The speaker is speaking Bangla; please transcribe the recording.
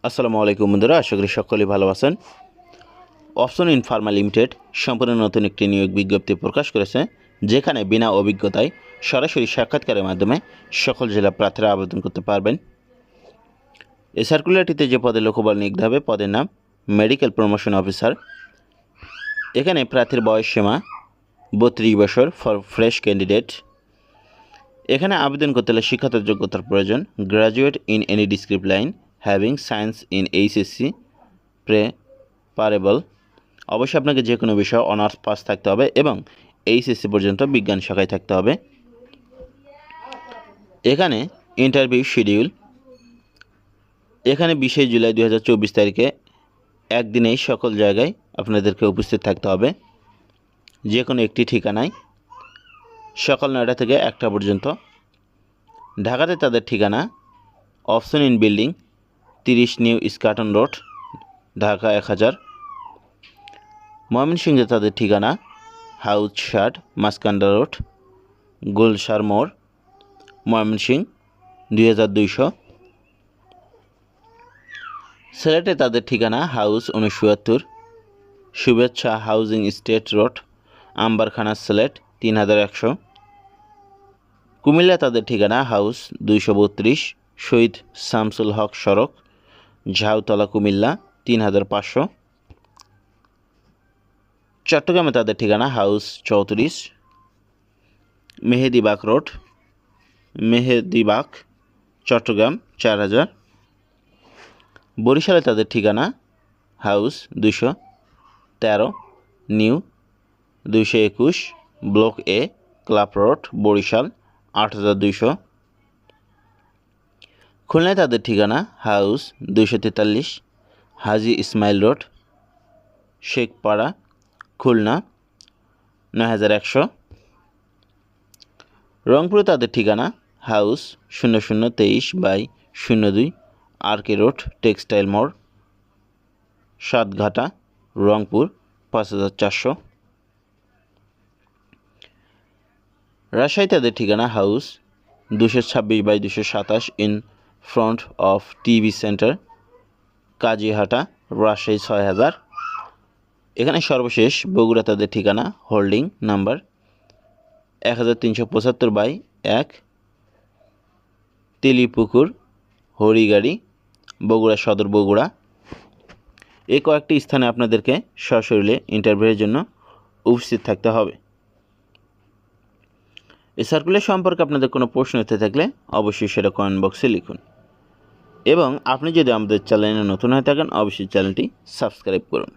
আসসালামু আলাইকুম বন্ধুরা, আশা করি সকলেই ভালো আছেন। অপশন ইন ফার্মা লিমিটেড সম্পূর্ণ নতুন একটি নিয়োগ বিজ্ঞপ্তি প্রকাশ করেছে, যেখানে বিনা অভিজ্ঞতায় সরাসরি সাক্ষাৎকারের মাধ্যমে সকল জেলা প্রার্থীরা আবেদন করতে পারবেন। এই সার্কুলারটিতে যে পদে লোকবল নিয়োগ হবে, পদের নাম মেডিকেল প্রমোশন অফিসার। এখানে প্রার্থীর বয়স সীমা 32 বছর ফর ফ্রেশ ক্যান্ডিডেট। এখানে আবেদন করতে হলে শিক্ষাগত যোগ্যতার প্রয়োজন। Graduate in any discipline having science in HSC preferable. অবশ্যই আপনাকে যে কোনো বিষয়ে অনার্স পাস থাকতে হবে এবং এইচএসসি পর্যন্ত বিজ্ঞান শাখায় থাকতে হবে। এখানে ইন্টারভিউ শিডিউল, এখানে 20 জুলাই 2024 তারিখে একদিনেই সকল জায়গায় আপনাদেরকে উপস্থিত থাকতে হবে, যে কোনো একটি ঠিকানায়, সকাল 9টা থেকে 1টা পর্যন্ত। ঢাকাতে তাদের ঠিকানা option in building 30 new Eskaton road, Dhaka 1000। ময়মনসিংহে তাদের ঠিকানা হাউস 60 মাসকান্ডা রোড, গুলশার মোড়, ময়মনসিংহ 2200। সিলেটে তাদের ঠিকানা house 69 Shuvechchha housing estate road, Ambarkhana Sylhet 3100। Cumilla তাদের ঠিকানা হাউস 232 শহীদ শামসুল হক সড়ক, ঝাউতলা কুমিল্লা 3500। চট্টগ্রামে তাদের ঠিকানা হাউস 34 মেহেদিবাগ রোড, মেহেদিবাগ চট্টগ্রাম 4000। বরিশালে তাদের ঠিকানা house 213 new 221 block A, club road, Barishal 8200। খুলনায় তাদের ঠিকানা হাউস 243 হাজি ইসমাইল রোড, শেখপাড়া, খুলনা 9100। রংপুরে তাদের ঠিকানা হাউস 0023/02 আরকে রোড, টেক্সটাইল মোড়, সাতঘাটা, রংপুর 5400। রাজশাহী তাদের ঠিকানা house 226/227 in front of TV centre, Kazihata, Rajshahi 6000। এখানে সর্বশেষ বগুড়া তাদের ঠিকানা হোল্ডিং নাম্বার 1375/1 তেলিপুকুর, হরিগাড়ি, বগুড়া সদর, বগুড়া। এই কয়েকটি স্থানে আপনাদেরকে সশরীরে ইন্টারভিউয়ের জন্য উপস্থিত থাকতে হবে। এই সার্কুলার সম্পর্কে আপনাদের কোনো প্রশ্ন হতে থাকলে অবশ্যই সেটা কমেন্ট বক্সে লিখুন, এবং আপনি যদি আমাদের চ্যানেলে নতুন হয়ে থাকেন অবশ্যই চ্যানেলটি সাবস্ক্রাইব করুন।